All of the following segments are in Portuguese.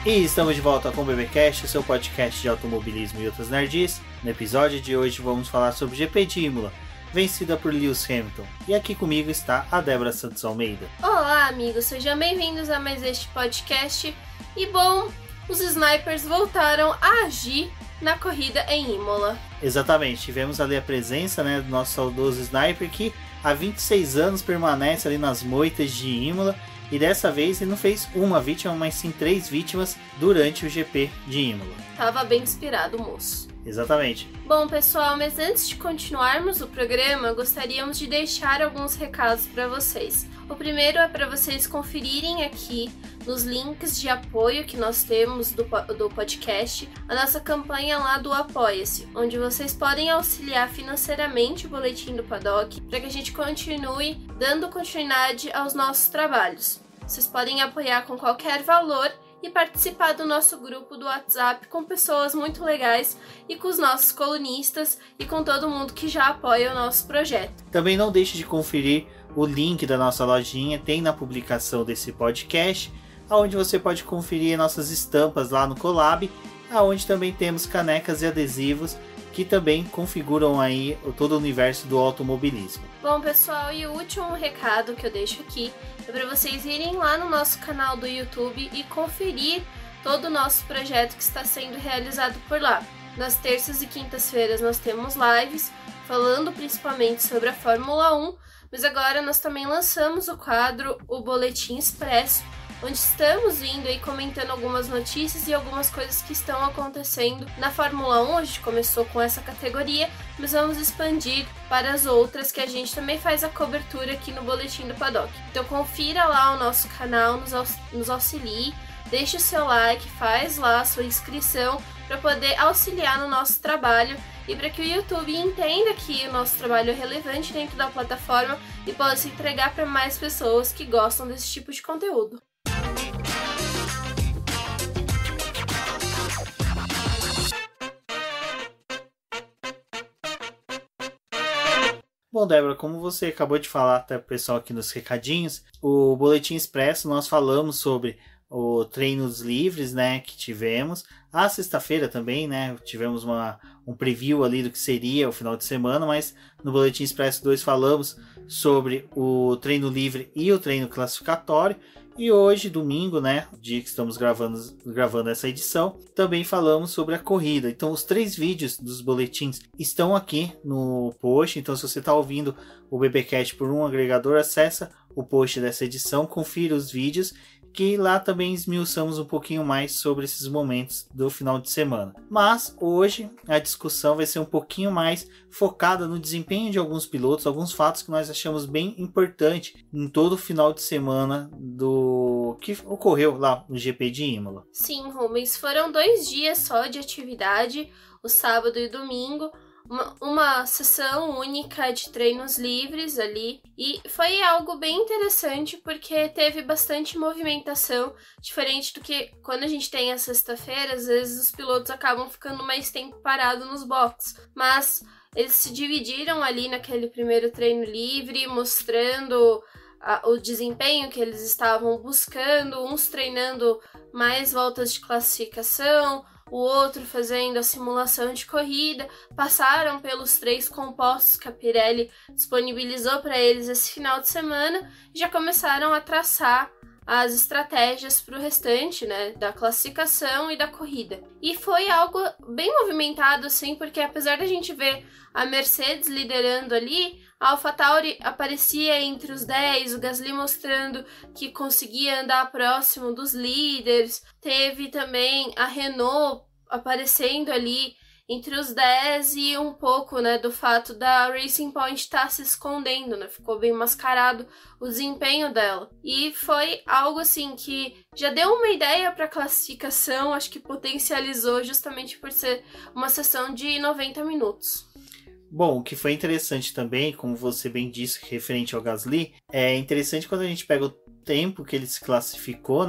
E estamos de volta com o BBcast, seu podcast de automobilismo e outras nerds. No episódio de hoje vamos falar sobre o GP de Imola, vencida por Lewis Hamilton. E aqui comigo está a Débora Santos Almeida. Olá amigos, sejam bem-vindos a mais este podcast. E bom, os snipers voltaram a agir na corrida em Imola. Exatamente, tivemos ali a presença do nosso saudoso sniper que há 26 anos permanece ali nas moitas de Imola. E dessa vez ele não fez uma vítima, mas sim 3 vítimas durante o GP de Imola. Tava bem inspirado o moço. Exatamente. Bom pessoal, mas antes de continuarmos o programa, gostaríamos de deixar alguns recados para vocês. O primeiro é para vocês conferirem aqui nos links de apoio que nós temos do podcast, a nossa campanha lá do Apoia-se, onde vocês podem auxiliar financeiramente o Boletim do Paddock para que a gente continue dando continuidade aos nossos trabalhos. Vocês podem apoiar com qualquer valor e participar do nosso grupo do WhatsApp com pessoas muito legais e com os nossos colunistas e com todo mundo que já apoia o nosso projeto. Também não deixe de conferir o link da nossa lojinha, tem na publicação desse podcast, onde você pode conferir nossas estampas lá no Collab, onde também temos canecas e adesivos que também configuram aí todo o universo do automobilismo. Bom pessoal, e o último recado que eu deixo aqui é para vocês irem lá no nosso canal do YouTube e conferir todo o nosso projeto que está sendo realizado por lá. Nas terças e quintas-feiras nós temos lives falando principalmente sobre a Fórmula 1, mas agora nós também lançamos o quadro O Boletim Expresso, onde estamos indo e comentando algumas notícias e algumas coisas que estão acontecendo na Fórmula 1. A gente começou com essa categoria, mas vamos expandir para as outras que a gente também faz a cobertura aqui no Boletim do Paddock. Então confira lá o nosso canal, nos auxilie, deixe o seu like, faz lá a sua inscrição para poder auxiliar no nosso trabalho e para que o YouTube entenda que o nosso trabalho é relevante dentro da plataforma e possa entregar para mais pessoas que gostam desse tipo de conteúdo. Bom, Débora, como você acabou de falar até o pessoal aqui nos recadinhos, o Boletim Expresso nós falamos sobre o treinos livres, que tivemos. A sexta-feira também, tivemos um preview ali do que seria o final de semana, mas no Boletim Expresso 2 falamos sobre o treino livre e o treino classificatório. E hoje, domingo, dia que estamos gravando essa edição, também falamos sobre a corrida. Então, os 3 vídeos dos boletins estão aqui no post. Então, se você está ouvindo o BBcast por um agregador, acessa o post dessa edição, confira os vídeos, que lá também esmiuçamos um pouquinho mais sobre esses momentos do final de semana. Mas hoje a discussão vai ser um pouquinho mais focada no desempenho de alguns pilotos, alguns fatos que nós achamos bem importante em todo o final de semana do que ocorreu lá no GP de Imola. Sim, Rubens, foram 2 dias só de atividade, o sábado e o domingo. Uma sessão única de treinos livres ali, e foi algo bem interessante porque teve bastante movimentação, diferente do que quando a gente tem a sexta-feira, às vezes os pilotos acabam ficando mais tempo parado nos boxes, mas eles se dividiram ali naquele primeiro treino livre, mostrando o desempenho que eles estavam buscando, uns treinando mais voltas de classificação, o outro fazendo a simulação de corrida. Passaram pelos 3 compostos que a Pirelli disponibilizou para eles esse final de semana e já começaram a traçar as estratégias para o restante, da classificação e da corrida. E foi algo bem movimentado, assim, porque apesar da gente ver a Mercedes liderando ali, a AlphaTauri aparecia entre os 10, o Gasly mostrando que conseguia andar próximo dos líderes. Teve também a Renault aparecendo ali entre os 10 e um pouco, do fato da Racing Point estar se escondendo, Ficou bem mascarado o desempenho dela. E foi algo assim que já deu uma ideia para a classificação, acho que potencializou justamente por ser uma sessão de 90 minutos. Bom, o que foi interessante também, como você bem disse, referente ao Gasly, é interessante quando a gente pega o tempo que ele se classificou,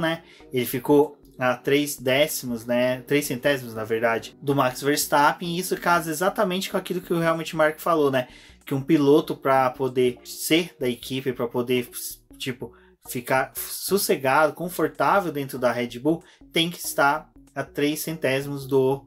Ele ficou a 3 décimos, 3 centésimos, na verdade, do Max Verstappen, e isso casa exatamente com aquilo que o Helmut Marko falou, que um piloto, para poder ser da equipe, para poder, ficar sossegado, confortável dentro da Red Bull, tem que estar a 3 centésimos do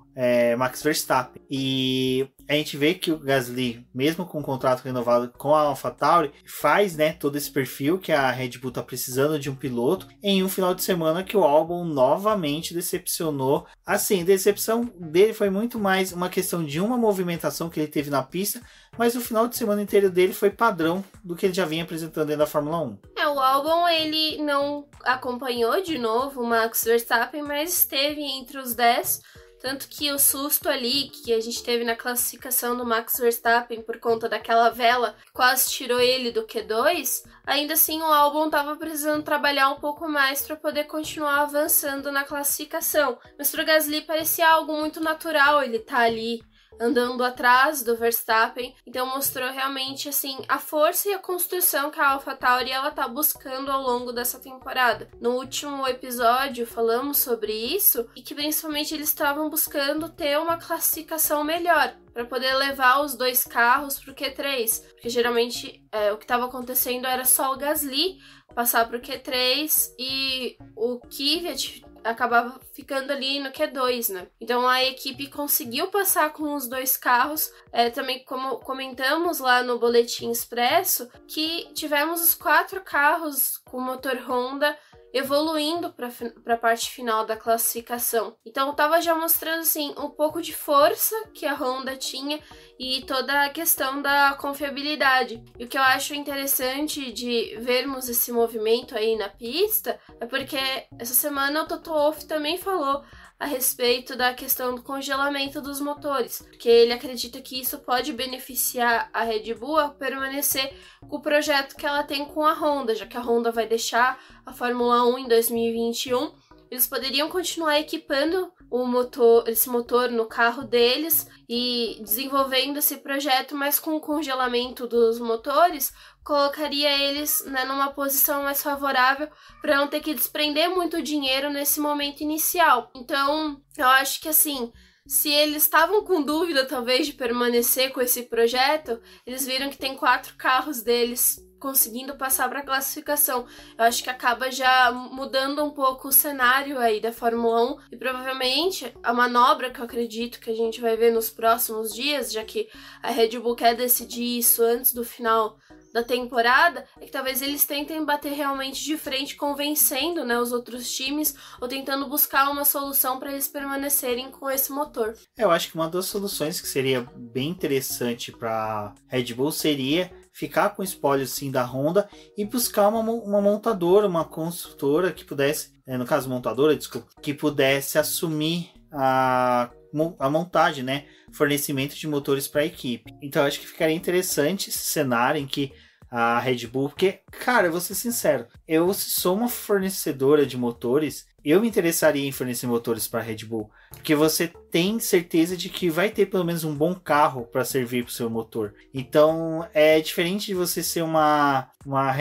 Max Verstappen. E a gente vê que o Gasly, mesmo com o contrato renovado com a AlphaTauri, faz, né, todo esse perfil que a Red Bull está precisando de um piloto em um final de semana que o Albon novamente decepcionou. Assim, a decepção dele foi muito mais uma questão de uma movimentação que ele teve na pista, mas o final de semana inteiro dele foi padrão do que ele já vinha apresentando dentro da Fórmula 1. O Albon, ele não acompanhou de novo o Max Verstappen, mas esteve entre os 10, tanto que o susto ali que a gente teve na classificação do Max Verstappen por conta daquela vela que quase tirou ele do Q2, ainda assim o Albon estava precisando trabalhar um pouco mais para poder continuar avançando na classificação. Mas para o Gasly parecia algo muito natural ele tá ali andando atrás do Verstappen, então mostrou realmente assim a força e a construção que a AlphaTauri ela tá buscando ao longo dessa temporada. No último episódio falamos sobre isso e que principalmente eles estavam buscando ter uma classificação melhor para poder levar os 2 carros pro Q3, porque geralmente o que estava acontecendo era só o Gasly passar pro Q3 e o Kvyat acabava ficando ali no Q2, né? Então a equipe conseguiu passar com os 2 carros, também como comentamos lá no Boletim Expresso, que tivemos os 4 carros com motor Honda evoluindo para a parte final da classificação. Então estava já mostrando assim um pouco de força que a Honda tinha e toda a questão da confiabilidade. E o que eu acho interessante de vermos esse movimento aí na pista é porque essa semana o Toto Wolff também falou a respeito da questão do congelamento dos motores, porque ele acredita que isso pode beneficiar a Red Bull a permanecer com o projeto que ela tem com a Honda, já que a Honda vai deixar a Fórmula 1 em 2021, eles poderiam continuar equipando esse motor no carro deles e desenvolvendo esse projeto, mas com o congelamento dos motores, colocaria eles, né, numa posição mais favorável para não ter que desprender muito dinheiro nesse momento inicial. Então, eu acho que assim, se eles estavam com dúvida talvez de permanecer com esse projeto, eles viram que tem 4 carros deles conseguindo passar para a classificação. Eu acho que acaba já mudando um pouco o cenário aí da Fórmula 1 e provavelmente a manobra que eu acredito que a gente vai ver nos próximos dias, já que a Red Bull quer decidir isso antes do final da temporada, é que talvez eles tentem bater realmente de frente, convencendo, né, os outros times ou tentando buscar uma solução para eles permanecerem com esse motor. Eu acho que uma das soluções que seria bem interessante para Red Bull seria ficar com o espólio sim da Honda e buscar uma montadora, uma construtora que pudesse, no caso montadora, desculpa, que pudesse assumir a montagem, né, fornecimento de motores para a equipe. Então eu acho que ficaria interessante esse cenário em que a Red Bull, porque, cara, eu vou ser sincero, eu sou uma fornecedora de motores, eu me interessaria em fornecer motores para a Red Bull, porque você tem certeza de que vai ter pelo menos um bom carro para servir para o seu motor. Então é diferente de você ser uma uma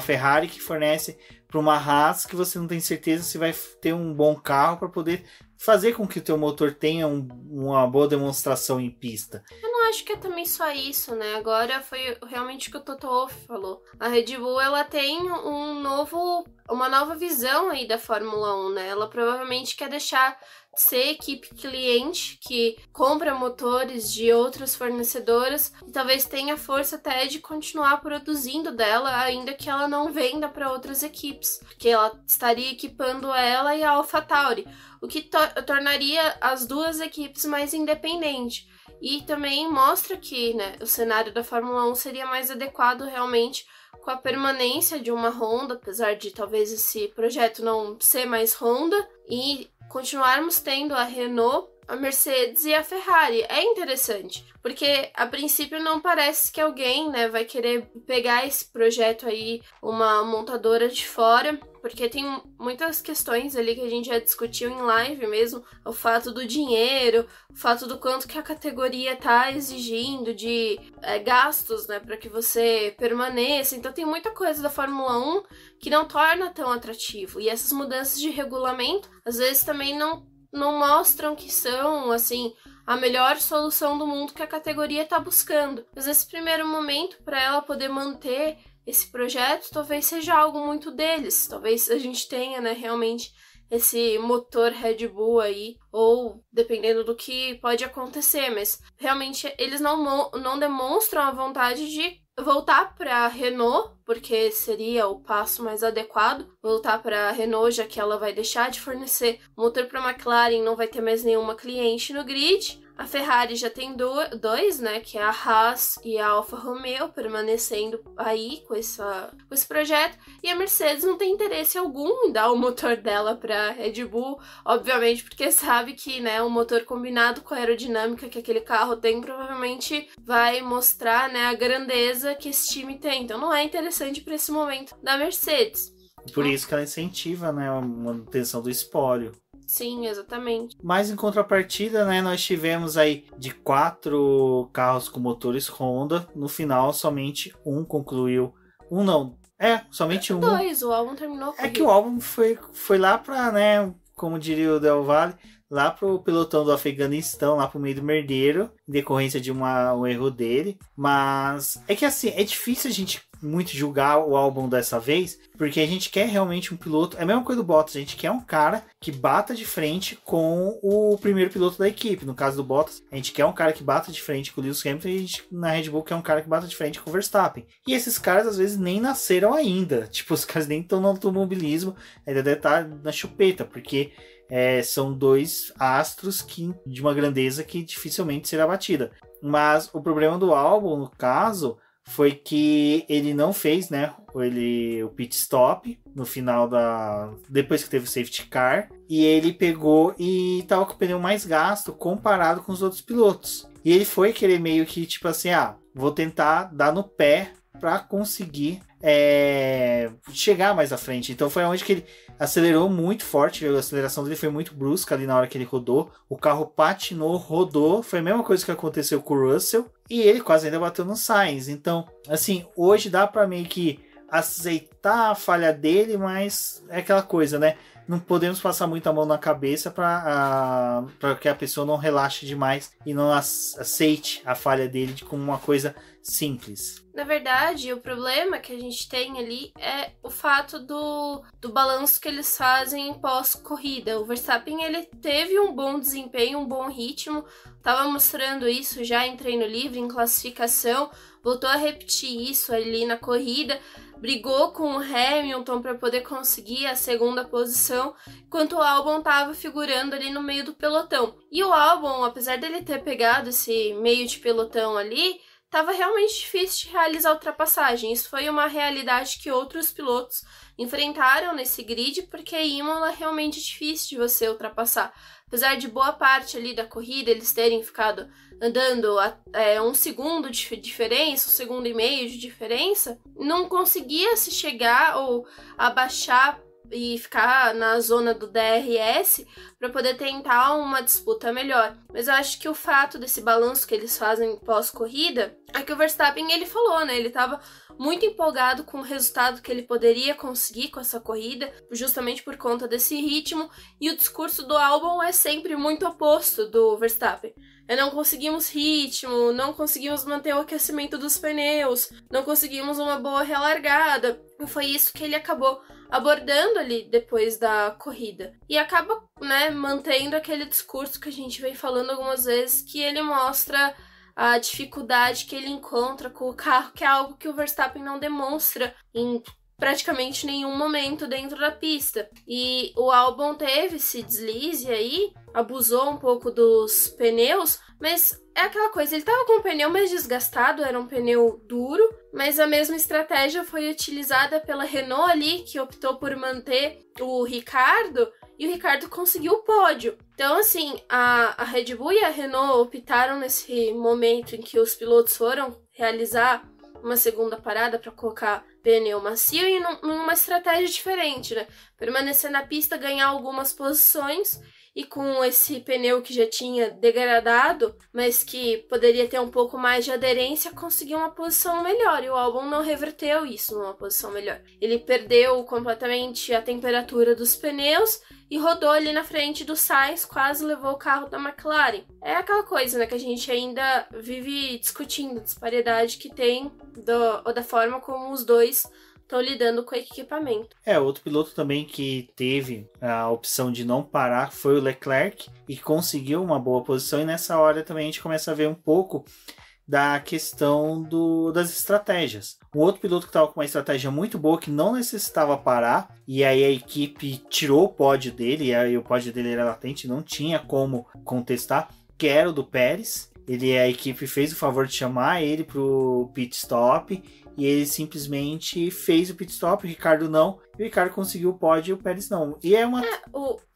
Ferrari que fornece para uma Haas que você não tem certeza se vai ter um bom carro para poder fazer com que o teu motor tenha uma boa demonstração em pista. Eu não acho que é também só isso, né? Agora foi realmente o que o Toto Wolff falou. A Red Bull, ela tem uma nova visão aí da Fórmula 1, né? Ela provavelmente quer deixar de ser equipe cliente que compra motores de outras fornecedoras e talvez tenha força até de continuar produzindo dela, ainda que ela não venda para outras equipes, porque ela estaria equipando ela e a AlphaTauri, o que tornaria as duas equipes mais independentes. E também mostra que, né, o cenário da Fórmula 1 seria mais adequado realmente com a permanência de uma Honda, apesar de talvez esse projeto não ser mais Honda, e continuarmos tendo a Renault, a Mercedes e a Ferrari. É interessante, porque a princípio não parece que alguém, né, vai querer pegar esse projeto aí, uma montadora de fora, porque tem muitas questões ali que a gente já discutiu em live mesmo, o fato do dinheiro, o fato do quanto que a categoria tá exigindo de gastos, né, para que você permaneça. Então tem muita coisa da Fórmula 1 que não torna tão atrativo, e essas mudanças de regulamento às vezes também não mostram que são, assim, a melhor solução do mundo que a categoria está buscando. Mas nesse primeiro momento, para ela poder manter esse projeto, talvez seja algo muito deles. Talvez a gente tenha, né, realmente esse motor Red Bull aí, ou dependendo do que pode acontecer, mas realmente eles não demonstram a vontade de voltar para a Renault, porque seria o passo mais adequado, voltar para a Renault, já que ela vai deixar de fornecer motor para a McLaren, não vai ter mais nenhuma cliente no grid. A Ferrari já tem dois, né, que é a Haas e a Alfa Romeo, permanecendo aí com esse projeto. E a Mercedes não tem interesse algum em dar o motor dela para Red Bull, obviamente porque sabe que, né, o motor combinado com a aerodinâmica que aquele carro tem provavelmente vai mostrar, né, a grandeza que esse time tem. Então não é interessante para esse momento da Mercedes. Por isso que ela incentiva, né, a manutenção do espólio. Sim, exatamente. Mas em contrapartida, né, nós tivemos aí de 4 carros com motores Honda, no final somente um concluiu. Somente um. 2, o álbum terminou com que o álbum foi lá pra, né, como diria o Del Valle, lá pro pelotão do Afeganistão, lá pro meio do merdeiro, em decorrência de um erro dele. Mas é que assim, é difícil a gente muito julgar o álbum dessa vez, porque a gente quer realmente um piloto, é a mesma coisa do Bottas, a gente quer um cara que bata de frente com o primeiro piloto da equipe. No caso do Bottas, a gente quer um cara que bata de frente com o Lewis Hamilton, e a gente, na Red Bull, quer um cara que bata de frente com o Verstappen. E esses caras às vezes nem nasceram ainda, tipo, os caras nem estão no automobilismo, ainda deve estar na chupeta, porque são 2 astros de uma grandeza que dificilmente será batida. Mas o problema do álbum, no caso, foi que ele não fez, né, o pit stop no final depois que teve o safety car, e ele pegou e tava com o pneu mais gasto comparado com os outros pilotos. E ele foi querer meio que tipo assim, vou tentar dar no pé para conseguir chegar mais à frente. Então foi onde que ele acelerou muito forte, a aceleração dele foi muito brusca ali na hora que ele rodou, o carro patinou, rodou, foi a mesma coisa que aconteceu com o Russell, e ele quase ainda bateu no Sainz. Então, assim, hoje dá para meio que aceitar a falha dele, mas é aquela coisa, né? Não podemos passar muito a mão na cabeça para que a pessoa não relaxe demais e não aceite a falha dele como uma coisa simples. Na verdade, o problema que a gente tem ali é o fato do balanço que eles fazem pós-corrida. O Verstappen, ele teve um bom desempenho, um bom ritmo, estava mostrando isso já em treino livre, em classificação, voltou a repetir isso ali na corrida, brigou com o Hamilton para poder conseguir a segunda posição, enquanto o Albon estava figurando ali no meio do pelotão. E o Albon, apesar dele ter pegado esse meio de pelotão ali, estava realmente difícil de realizar a ultrapassagem. Isso foi uma realidade que outros pilotos enfrentaram nesse grid, porque Imola é realmente difícil de você ultrapassar. Apesar de boa parte ali da corrida eles terem ficado andando 1 segundo de diferença, 1,5 segundos de diferença, não conseguia se chegar ou abaixar e ficar na zona do DRS para poder tentar uma disputa melhor. Mas eu acho que o fato desse balanço que eles fazem pós-corrida é que o Verstappen, ele falou, né? Ele estava muito empolgado com o resultado que ele poderia conseguir com essa corrida, justamente por conta desse ritmo, e o discurso do Albon é sempre muito oposto do Verstappen. Não conseguimos ritmo, não conseguimos manter o aquecimento dos pneus, não conseguimos uma boa relargada. E foi isso que ele acabou abordando ali depois da corrida. E acaba, né, mantendo aquele discurso que a gente vem falando algumas vezes, que ele mostra a dificuldade que ele encontra com o carro, que é algo que o Verstappen não demonstra em praticamente nenhum momento dentro da pista. E o Albon teve esse deslize aí, abusou um pouco dos pneus, mas é aquela coisa, ele tava com o pneu mais desgastado, era um pneu duro, mas a mesma estratégia foi utilizada pela Renault ali, que optou por manter o Ricciardo, e o Ricciardo conseguiu o pódio. Então, assim, a Red Bull e a Renault optaram nesse momento em que os pilotos foram realizar uma segunda parada para colocar pneu macio e numa estratégia diferente, né? Permanecer na pista, ganhar algumas posições e com esse pneu que já tinha degradado, mas que poderia ter um pouco mais de aderência, conseguiu uma posição melhor. E o Albon não reverteu isso numa posição melhor. Ele perdeu completamente a temperatura dos pneus e rodou ali na frente do Sainz, quase levou o carro da McLaren. É aquela coisa, né, que a gente ainda vive discutindo, a disparidade que tem da forma como os dois estão lidando com o equipamento. Outro piloto também que teve a opção de não parar foi o Leclerc e conseguiu uma boa posição, e nessa hora também a gente começa a ver um pouco da questão das estratégias. Um outro piloto que estava com uma estratégia muito boa, que não necessitava parar, e aí a equipe tirou o pódio dele, e aí o pódio dele era latente, não tinha como contestar, que era o do Pérez. A equipe fez o favor de chamar ele para o pit stop, e ele simplesmente fez o pit stop, o Ricardo não, e o Ricardo conseguiu o pódio e o Pérez não. E é uma...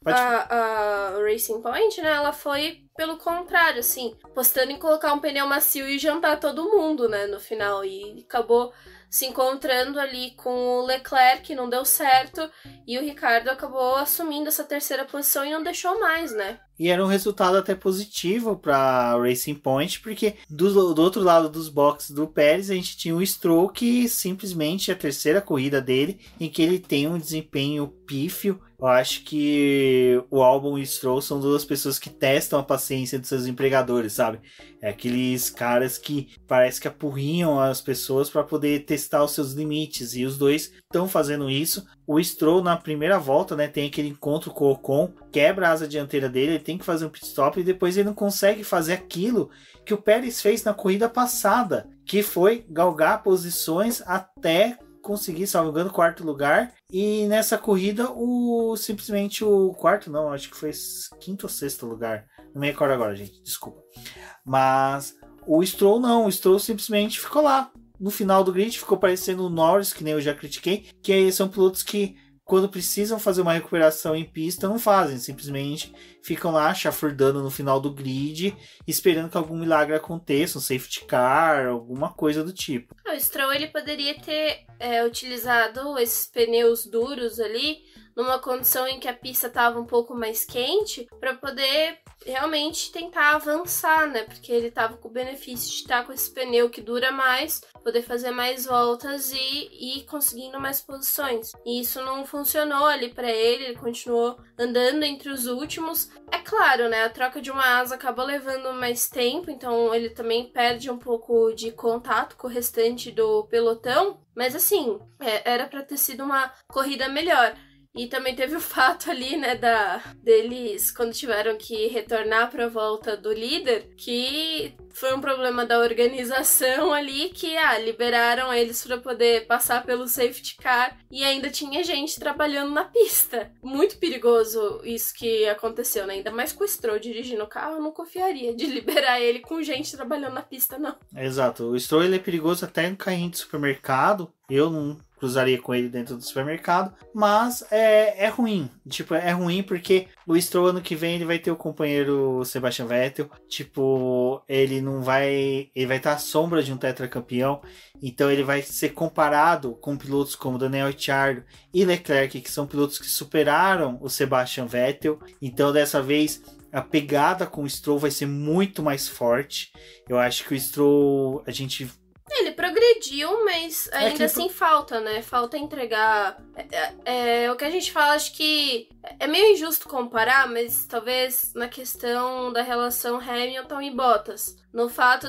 A Racing Point, né, ela foi pelo contrário, assim, apostando em colocar um pneu macio e jantar todo mundo, né, no final, e acabou se encontrando ali com o Leclerc, que não deu certo, e o Ricardo acabou assumindo essa terceira posição e não deixou mais, né. E era um resultado até positivo para Racing Point, porque do outro lado dos boxes do Pérez, a gente tinha o Stroll, que simplesmente a terceira corrida dele, em que ele tem um desempenho pífio. Eu acho que o Albon e o Stroll são duas pessoas que testam a paciência dos seus empregadores, sabe? É aqueles caras que parece que apurrinham as pessoas para poder testar os seus limites, e os dois estão fazendo isso. O Stroll, na primeira volta, né, tem aquele encontro com o Ocon, quebra a asa dianteira dele, ele tem que fazer um pit stop, e depois ele não consegue fazer aquilo que o Pérez fez na corrida passada, que foi galgar posições até conseguir, salvo engano, quarto lugar. E nessa corrida, simplesmente o quarto, não, acho que foi quinto ou sexto lugar. Não me recordo agora, gente, desculpa. Mas o Stroll não, o Stroll simplesmente ficou lá. No final do grid, ficou parecendo o Norris, que nem eu já critiquei, que aí são pilotos que, quando precisam fazer uma recuperação em pista, não fazem, simplesmente ficam lá chafurdando no final do grid, esperando que algum milagre aconteça, um safety car, alguma coisa do tipo. O Stroll, ele poderia ter utilizado esses pneus duros ali numa condição em que a pista estava um pouco mais quente, para poder realmente tentar avançar, né? Porque ele estava com o benefício de estar com esse pneu que dura mais, poder fazer mais voltas e ir conseguindo mais posições. E isso não funcionou ali para ele continuou andando entre os últimos. É claro, né? A troca de uma asa acaba levando mais tempo, então ele também perde um pouco de contato com o restante do pelotão, mas assim, era para ter sido uma corrida melhor. E também teve o fato ali, né, deles, quando tiveram que retornar para a volta do líder, que foi um problema da organização ali, que liberaram eles para poder passar pelo safety car e ainda tinha gente trabalhando na pista. Muito perigoso isso que aconteceu, né? Ainda mais com o Stroll dirigindo o carro, eu não confiaria de liberar ele com gente trabalhando na pista, não. Exato. O Stroll, ele é perigoso até no carrinho de supermercado. Eu não cruzaria com ele dentro do supermercado, mas é ruim. Tipo, é ruim porque o Stroll ano que vem ele vai ter o companheiro Sebastian Vettel. Tipo, ele vai estar à sombra de um tetracampeão, então ele vai ser comparado com pilotos como Daniel Ricciardo e Leclerc, que são pilotos que superaram o Sebastian Vettel. Então dessa vez a pegada com o Stroll vai ser muito mais forte. Eu acho que o Stroll, ele progrediu, mas ainda assim falta, né? Falta entregar. O que a gente fala, acho que é meio injusto comparar, mas talvez na questão da relação Hamilton e Bottas. No fato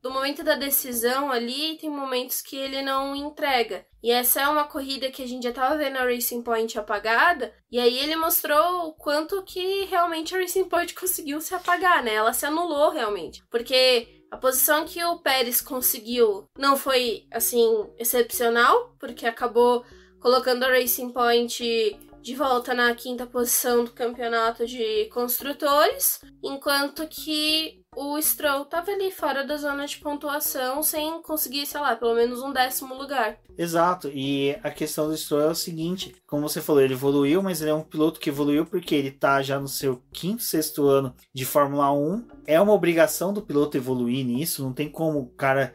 do momento da decisão ali, tem momentos que ele não entrega. E essa é uma corrida que a gente já tava vendo a Racing Point apagada, e aí ele mostrou o quanto que realmente a Racing Point conseguiu se apagar, né? Ela se anulou realmente. Porque a posição que o Pérez conseguiu não foi, assim, excepcional, porque acabou colocando a Racing Point de volta na quinta posição do campeonato de construtores, enquanto que o Stroll tava ali fora da zona de pontuação sem conseguir, sei lá, pelo menos um 10º lugar. Exato, e a questão do Stroll é o seguinte, como você falou, ele evoluiu, mas ele é um piloto que evoluiu porque ele tá já no seu 5º, 6º ano de Fórmula 1, é uma obrigação do piloto evoluir nisso, não tem como o cara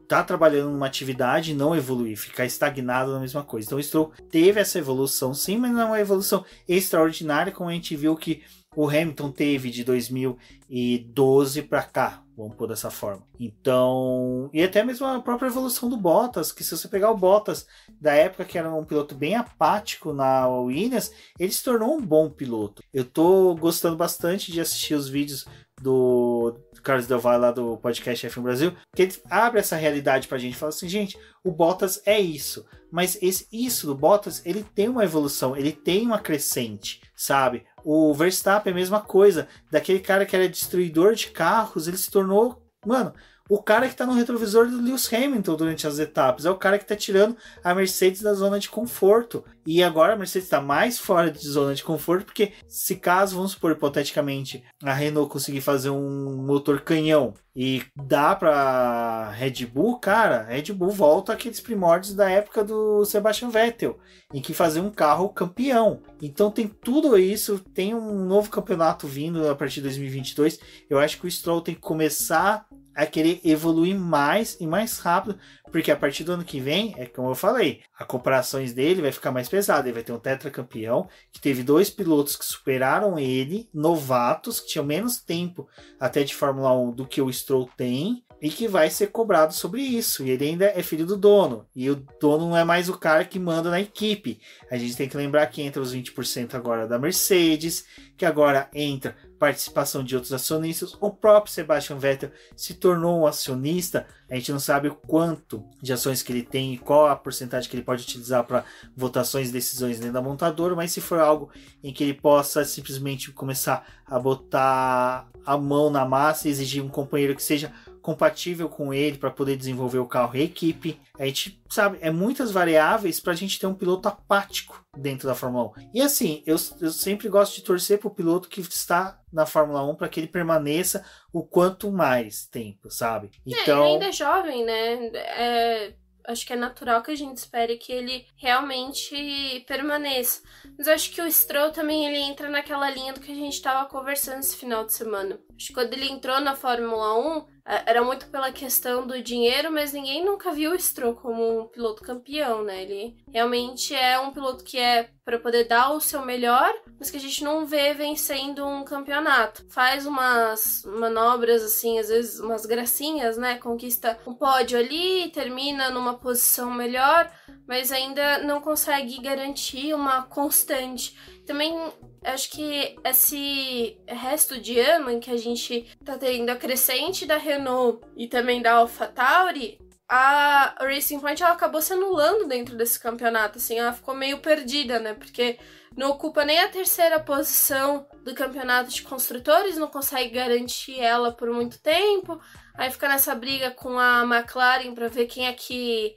tá trabalhando numa atividade e não evoluir, ficar estagnado na mesma coisa. Então o Stroll teve essa evolução sim, mas não é uma evolução extraordinária como a gente viu que o Hamilton teve de 2012 para cá, vamos pôr dessa forma. Então, e até mesmo a própria evolução do Bottas, que se você pegar o Bottas da época que era um piloto bem apático na Williams, ele se tornou um bom piloto. Eu tô gostando bastante de assistir os vídeos do Carlos Del Valle lá do podcast F1 Brasil, que ele abre essa realidade pra gente, fala assim, gente, o Bottas é isso, mas isso do Bottas, ele tem uma evolução, ele tem uma crescente, sabe? O Verstappen é a mesma coisa, daquele cara que era destruidor de carros, ele se tornou, mano, o cara que tá no retrovisor do Lewis Hamilton durante as etapas, é o cara que tá tirando a Mercedes da zona de conforto. E agora a Mercedes está mais fora de zona de conforto, porque se caso, vamos supor, hipoteticamente, a Renault conseguir fazer um motor canhão e dá para Red Bull, cara, Red Bull volta àqueles primórdios da época do Sebastian Vettel, em que fazia um carro campeão. Então tem tudo isso, tem um novo campeonato vindo a partir de 2022. Eu acho que o Stroll tem que começar a querer evoluir mais e mais rápido, porque a partir do ano que vem, é como eu falei, a comparações dele vai ficar mais pesada. Ele vai ter um tetracampeão, que teve 2 pilotos que superaram ele, novatos, que tinham menos tempo até de Fórmula 1 do que o Stroll tem, e que vai ser cobrado sobre isso. E ele ainda é filho do dono, e o dono não é mais o cara que manda na equipe. A gente tem que lembrar que entra os 20% agora da Mercedes, que agora entra participação de outros acionistas. O próprio Sebastian Vettel se tornou um acionista. A gente não sabe o quanto de ações que ele tem e qual a porcentagem que ele pode utilizar para votações e decisões dentro da montadora, mas se for algo em que ele possa simplesmente começar a botar a mão na massa e exigir um companheiro que seja compatível com ele para poder desenvolver o carro e a equipe, a gente sabe, é muitas variáveis para a gente ter um piloto apático dentro da Fórmula 1. E assim, eu sempre gosto de torcer para o piloto que está na Fórmula 1 para que ele permaneça o quanto mais tempo, sabe? Então, ele ainda é jovem, né? Acho que é natural que a gente espere que ele realmente permaneça. Mas acho que o Stroll também ele entra naquela linha do que a gente estava conversando esse final de semana. Acho que quando ele entrou na Fórmula 1, era muito pela questão do dinheiro, mas ninguém nunca viu o Stroll como um piloto campeão, né? Ele realmente é um piloto que é para poder dar o seu melhor, mas que a gente não vê vencendo um campeonato. Faz umas manobras, assim, às vezes umas gracinhas, né? Conquista um pódio ali, termina numa posição melhor, mas ainda não consegue garantir uma constante. Também acho que esse resto de ano em que a gente tá tendo a crescente da Renault e também da AlphaTauri, a Racing Point ela acabou se anulando dentro desse campeonato, assim, ela ficou meio perdida, né, porque não ocupa nem a 3ª posição do campeonato de construtores, não consegue garantir ela por muito tempo, aí fica nessa briga com a McLaren para ver quem é que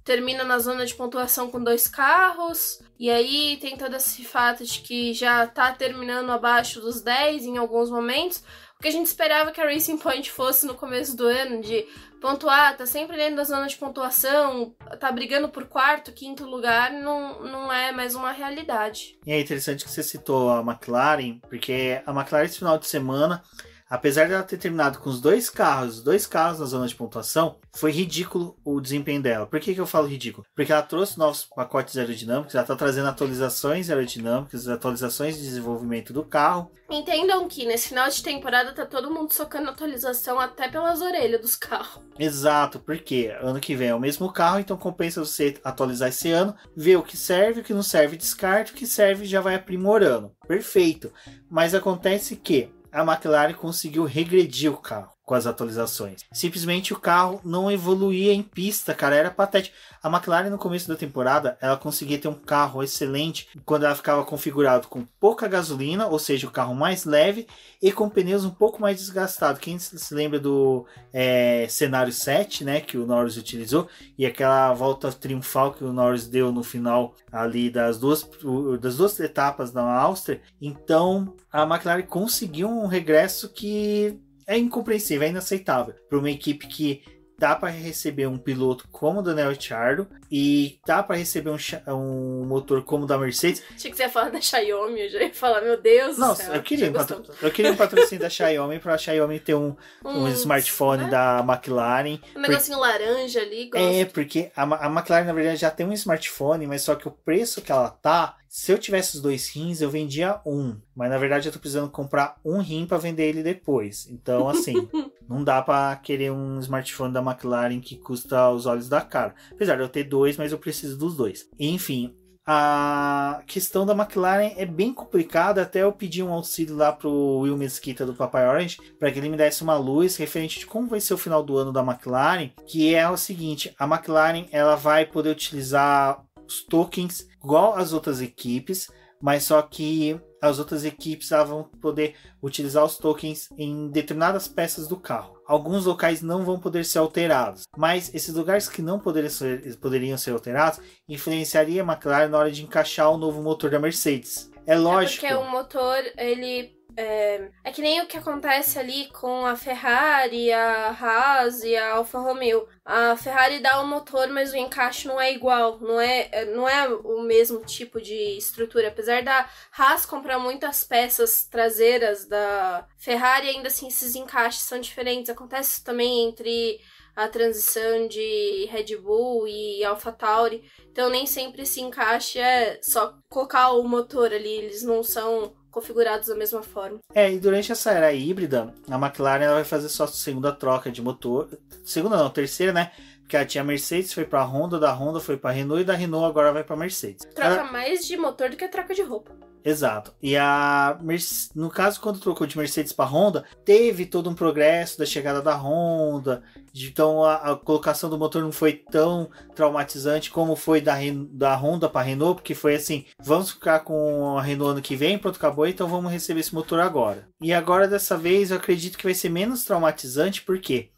termina na zona de pontuação com 2 carros, e aí tem todo esse fato de que já tá terminando abaixo dos 10 em alguns momentos, o que a gente esperava que a Racing Point fosse no começo do ano, de pontuar, tá sempre dentro da zona de pontuação, tá brigando por 4º, 5º lugar, não é mais uma realidade. E é interessante que você citou a McLaren, porque a McLaren esse final de semana, apesar de ela ter terminado com os 2 carros na zona de pontuação, foi ridículo o desempenho dela. Por que eu falo ridículo? Porque ela trouxe novos pacotes aerodinâmicos, ela está trazendo atualizações aerodinâmicas, atualizações de desenvolvimento do carro. Entendam que nesse final de temporada tá todo mundo socando atualização até pelas orelhas dos carros. Exato, porque ano que vem é o mesmo carro, então compensa você atualizar esse ano, ver o que serve, o que não serve descarte, o que serve já vai aprimorando. Perfeito. Mas acontece que a McLaren conseguiu regredir o carro. com as atualizações. Simplesmente o carro não evoluía em pista, cara, era patético. A McLaren no começo da temporada, ela conseguia ter um carro excelente quando ela ficava configurado com pouca gasolina, ou seja, o carro mais leve e com pneus um pouco mais desgastados. Quem se lembra do cenário 7, né, que o Norris utilizou, e aquela volta triunfal que o Norris deu no final ali das duas etapas na Áustria, então a McLaren conseguiu um regresso que é incompreensível, é inaceitável para uma equipe que dá para receber um piloto como o Daniel Ricciardo e dá para receber um motor como o da Mercedes. Achei que você ia falar da Xiaomi, eu já ia falar, meu Deus do céu. Eu queria um patrocínio da Xiaomi para a Xiaomi ter um smartphone da McLaren. Um negocinho laranja ali. Porque a McLaren na verdade já tem um smartphone, mas só que o preço que ela tá, se eu tivesse os 2 rins, eu vendia um. Mas na verdade eu tô precisando comprar um rim para vender ele depois. Então, assim, não dá para querer um smartphone da McLaren que custa os olhos da cara. Apesar de eu ter 2, mas eu preciso dos 2. Enfim, a questão da McLaren é bem complicada. Até eu pedi um auxílio lá pro Will Mesquita do Papai Orange para que ele me desse uma luz referente de como vai ser o final do ano da McLaren, que é o seguinte: a McLaren ela vai poder utilizar os tokens igual as outras equipes, mas só que as outras equipes vão poder utilizar os tokens em determinadas peças do carro. Alguns locais não vão poder ser alterados, mas esses lugares que não poderiam ser alterados influenciaria a McLaren na hora de encaixar o novo motor da Mercedes. É lógico. Porque o motor, ele é que nem o que acontece ali com a Ferrari, a Haas e a Alfa Romeo. A Ferrari dá o motor, mas o encaixe não é igual, não é o mesmo tipo de estrutura. Apesar da Haas comprar muitas peças traseiras da Ferrari, ainda assim esses encaixes são diferentes. Acontece também entre a transição de Red Bull e AlphaTauri. Então nem sempre esse encaixe é só colocar o motor ali, eles não são configurados da mesma forma. E durante essa era híbrida, a McLaren ela vai fazer só a segunda troca de motor. Segunda não, terceira, né? Porque ela tinha a Mercedes, foi pra Honda, da Honda foi pra Renault e da Renault agora vai pra Mercedes. Troca mais de motor do que troca de roupa. Exato. E no caso, quando trocou de Mercedes para Honda, teve todo um progresso da chegada da Honda. Então a colocação do motor não foi tão traumatizante como foi da Honda para Renault, porque foi assim: vamos ficar com a Renault ano que vem, pronto, acabou, então vamos receber esse motor agora. E agora, dessa vez, eu acredito que vai ser menos traumatizante, porque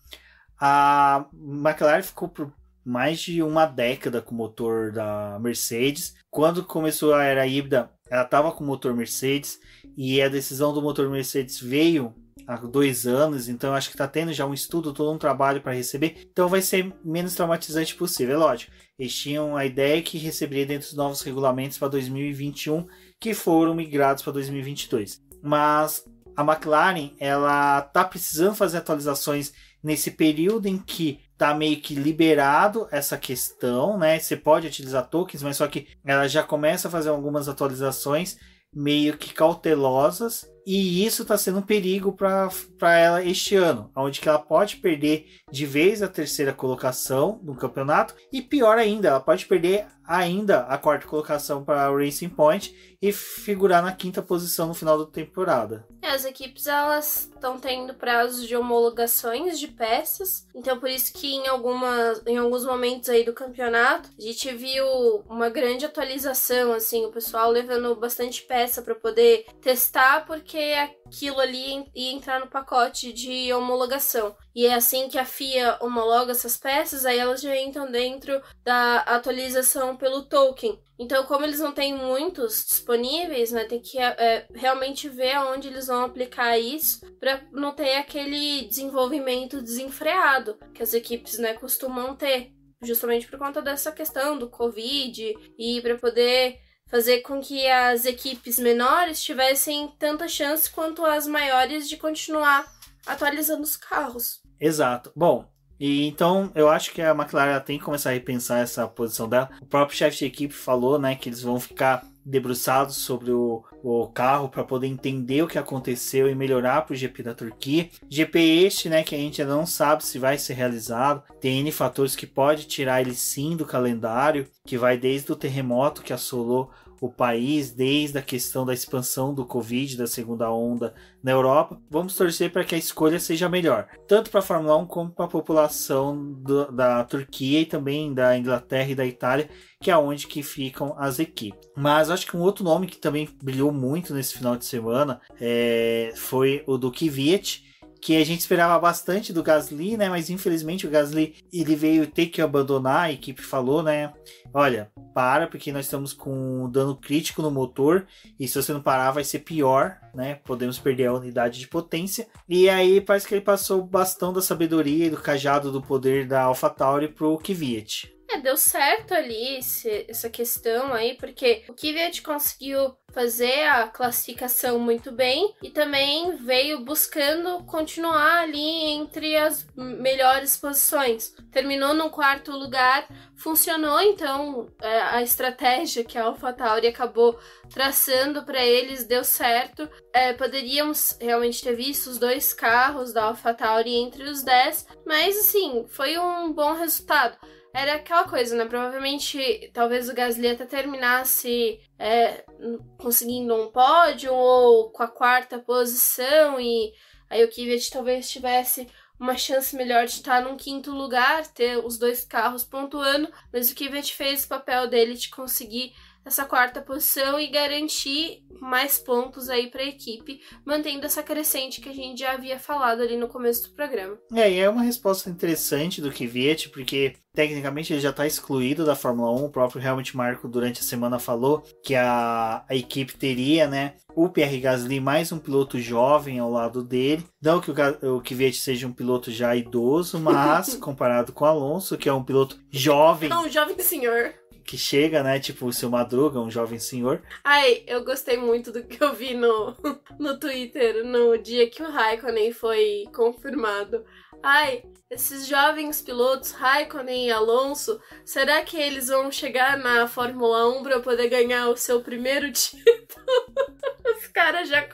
a McLaren ficou por mais de uma década com o motor da Mercedes. Quando começou a era híbrida, ela estava com o motor Mercedes, e a decisão do motor Mercedes veio há 2 anos, então acho que está tendo já um estudo, todo um trabalho para receber, então vai ser menos traumatizante possível. É lógico, eles tinham a ideia que receberia dentro dos novos regulamentos para 2021, que foram migrados para 2022. Mas a McLaren, ela está precisando fazer atualizações nesse período em que tá meio que liberado essa questão, né? Você pode utilizar tokens, mas só que ela já começa a fazer algumas atualizações meio que cautelosas, e isso está sendo um perigo para ela este ano, onde que ela pode perder de vez a 3ª colocação no campeonato, e pior ainda, ela pode perder ainda a 4ª colocação para o Racing Point e figurar na 5ª posição no final da temporada. As equipes elas estão tendo prazos de homologações de peças, então por isso que em alguns momentos aí do campeonato a gente viu uma grande atualização, assim, o pessoal levando bastante peça para poder testar, porque aquilo ali ia entrar no pacote de homologação. E é assim que a FIA homologa essas peças, aí elas já entram dentro da atualização pelo token. Então, como eles não têm muitos disponíveis, né, tem que realmente ver aonde eles vão aplicar isso para não ter aquele desenvolvimento desenfreado que as equipes, né, costumam ter, justamente por conta dessa questão do Covid, e para poder fazer com que as equipes menores tivessem tanta chance quanto as maiores de continuar atualizando os carros. Exato. Bom, e então eu acho que a McLaren tem que começar a repensar essa posição dela. O próprio chefe de equipe falou, né, que eles vão ficar debruçados sobre o carro para poder entender o que aconteceu e melhorar para o GP da Turquia. GP este, né, que a gente ainda não sabe se vai ser realizado. Tem N fatores que pode tirar ele sim do calendário, que vai desde o terremoto que assolou o país desde a questão da expansão do Covid, da segunda onda na Europa. Vamos torcer para que a escolha seja melhor, tanto para a Fórmula 1 como para a população da Turquia e também da Inglaterra e da Itália, que é onde que ficam as equipes. Mas acho que um outro nome que também brilhou muito nesse final de semana foi o do Kvyat, que a gente esperava bastante do Gasly, né? Mas infelizmente o Gasly ele veio ter que abandonar, a equipe falou, né? Olha, porque nós estamos com um dano crítico no motor e se você não parar vai ser pior, né? Podemos perder a unidade de potência. E aí parece que ele passou o bastão da sabedoria e do cajado do poder da AlphaTauri pro Kvyat. Deu certo ali essa questão aí, porque o Kvyat conseguiu fazer a classificação muito bem e também veio buscando continuar ali entre as melhores posições. Terminou no 4º lugar, funcionou então a estratégia que a AlphaTauri acabou traçando para eles, deu certo. Poderíamos realmente ter visto os 2 carros da AlphaTauri entre os 10, mas assim, foi um bom resultado. Era aquela coisa, né? Provavelmente, talvez o Gasly até terminasse conseguindo um pódio ou com a 4ª posição e aí o Kvyat talvez tivesse uma chance melhor de estar num 5º lugar, ter os 2 carros pontuando, mas o Kvyat fez o papel dele de conseguir essa 4ª posição e garantir mais pontos aí para a equipe, mantendo essa crescente que a gente já havia falado ali no começo do programa. E é uma resposta interessante do Kvyat, porque tecnicamente ele já está excluído da Fórmula 1, o próprio Helmut Marko durante a semana falou que a equipe teria, né, o Pierre Gasly mais um piloto jovem ao lado dele, não que o Kvyat seja um piloto já idoso, mas comparado com o Alonso, que é um piloto jovem... Um jovem senhor... que chega, né, tipo o seu Madruga, um jovem senhor. Ai, eu gostei muito do que eu vi no Twitter no dia que o Raikkonen foi confirmado. Ai, esses jovens pilotos, Raikkonen e Alonso, será que eles vão chegar na Fórmula 1 para poder ganhar o seu primeiro título? Os caras já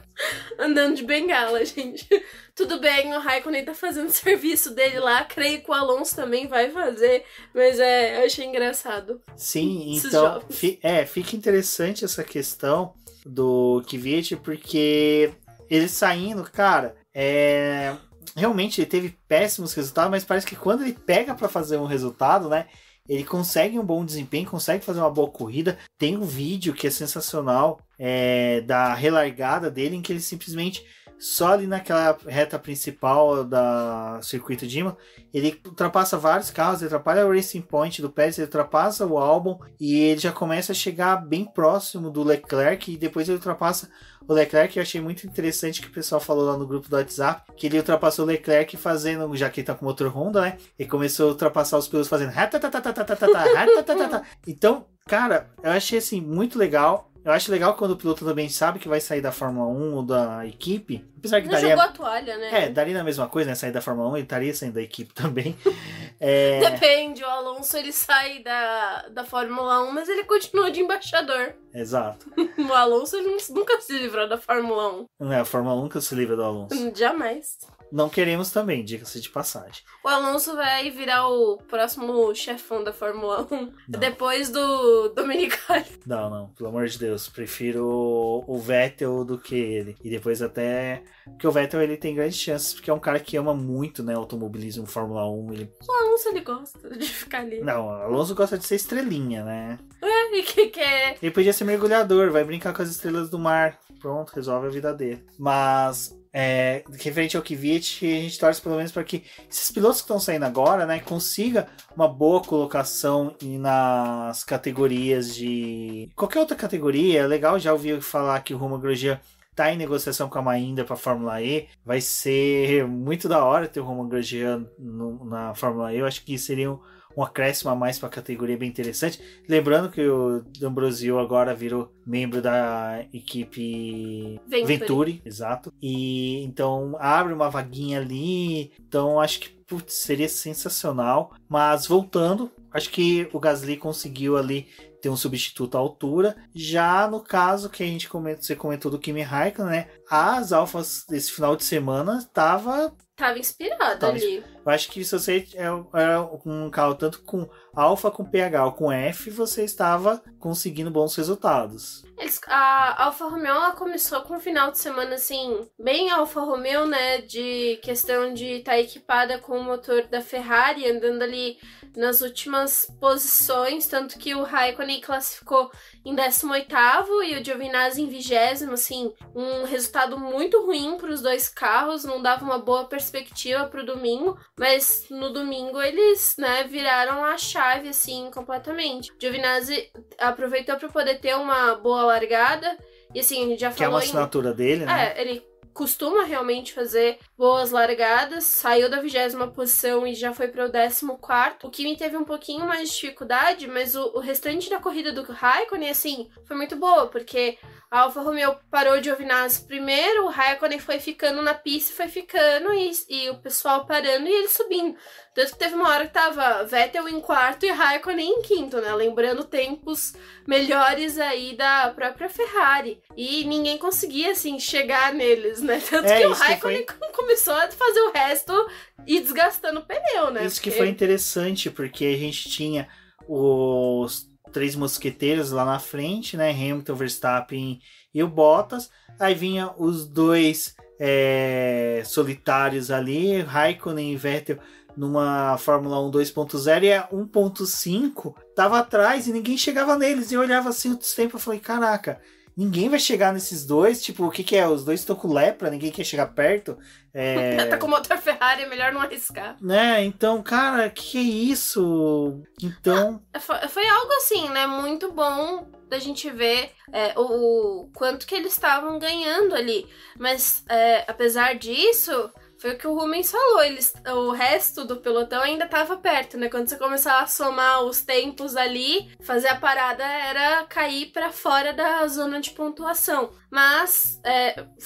andando de bengala, gente. Tudo bem, o Raikkonen tá fazendo o serviço dele lá, creio que o Alonso também vai fazer, mas eu achei engraçado. Sim, então fica interessante essa questão do Kvyat, porque ele saindo, cara, realmente ele teve péssimos resultados, mas parece que quando ele pega para fazer um resultado, né, ele consegue um bom desempenho, consegue fazer uma boa corrida. Tem um vídeo que é sensacional da relargada dele, em que ele simplesmente só ali naquela reta principal da circuito de Imola, ele ultrapassa vários carros, ele atrapalha o Racing Point do Pérez, ele ultrapassa o Albon e ele já começa a chegar bem próximo do Leclerc e depois ele ultrapassa o Leclerc. Eu achei muito interessante que o pessoal falou lá no grupo do WhatsApp, que ele ultrapassou o Leclerc fazendo, já que ele tá com motor Honda, né? Ele começou a ultrapassar os pilotos fazendo então, cara, eu achei assim muito legal. Eu acho legal quando o piloto também sabe que vai sair da Fórmula 1 ou da equipe. Apesar que jogou a toalha, né? Daria na mesma coisa, né? Sair da Fórmula 1, ele estaria saindo da equipe também. Depende, o Alonso ele sai da Fórmula 1, mas ele continua de embaixador. Exato. O Alonso ele nunca se livrou da Fórmula 1. Não é, a Fórmula 1 nunca se livra do Alonso. Jamais. Não queremos também, diga-se de passagem. O Alonso vai virar o próximo chefão da Fórmula 1. Não. Depois do Domenicali. Não, pelo amor de Deus. Prefiro o Vettel do que ele. E depois até... Porque o Vettel ele tem grandes chances, porque é um cara que ama muito, né, automobilismo, Fórmula 1. O Alonso ele gosta de ficar ali. Não, o Alonso gosta de ser estrelinha, né? E que é... Ele podia ser mergulhador, vai brincar com as estrelas do mar. Pronto, resolve a vida dele. Mas... referente ao Kvyat, a gente torce pelo menos para que esses pilotos que estão saindo agora, né, consiga uma boa colocação nas categorias de qualquer outra categoria. É legal, já ouvi falar que o Romain Grosjean tá em negociação com a Mahindra para Fórmula E. Vai ser muito da hora ter o Romain Grosjean na Fórmula E. Eu acho que seria um acréscimo a mais para a categoria bem interessante. Lembrando que o D'Ambrosio agora virou membro da equipe Venturi, exato. E então abre uma vaguinha ali. Então acho que seria sensacional. Mas voltando, acho que o Gasly conseguiu ali ter um substituto à altura. Já no caso que você comentou do Kimi Raikkonen, né? As Alfas desse final de semana tava inspirada ali. Eu acho que se você era um carro tanto com Alfa, com PH ou com F, você estava conseguindo bons resultados. A Alfa Romeo, ela começou com um final de semana, assim, bem Alfa Romeo, né, de questão de estar equipada com o motor da Ferrari, andando ali nas últimas posições, tanto que o Raikkonen classificou em 18º e o Giovinazzi em 20º, assim, um resultado muito ruim para os dois carros, não dava uma boa perspectiva para o domingo, mas no domingo eles, né, viraram a chave, assim, completamente. O Giovinazzi aproveitou para poder ter uma boa largada, e assim, a gente já falou... Que é uma assinatura dele, né? Ele costuma realmente fazer boas largadas, saiu da 20ª posição e já foi para o 14º. O Kimi teve um pouquinho mais de dificuldade, mas o restante da corrida do Raikkonen, assim, foi muito boa, porque a Alfa Romeo parou de Giovinazzi primeiro, o Raikkonen foi ficando na pista, foi ficando, e o pessoal parando e ele subindo. Tanto que teve uma hora que tava Vettel em quarto e Raikkonen em quinto, né? Lembrando tempos melhores aí da própria Ferrari. E ninguém conseguia, assim, chegar neles, né? Tanto que o Raikkonen começou a fazer o resto e desgastando o pneu, né? Isso que foi interessante, porque a gente tinha os 3 mosqueteiros lá na frente, né? Hamilton, Verstappen e o Bottas. Aí vinha os 2 solitários ali, Raikkonen e Vettel, numa Fórmula 1 2.0, e a 1.5 tava atrás e ninguém chegava neles. E eu olhava assim o tempo e falei, caraca, ninguém vai chegar nesses dois, tipo, o que é? Os dois estão com lepra, ninguém quer chegar perto. Tá com motor Ferrari, é melhor não arriscar. Né, então, cara, que é isso? Então... Foi algo assim, né, muito bom da gente ver o quanto que eles estavam ganhando ali. Mas, apesar disso... Foi o que o Rubens falou, o resto do pelotão ainda estava perto, né? Quando você começava a somar os tempos ali, fazer a parada era cair para fora da zona de pontuação. Mas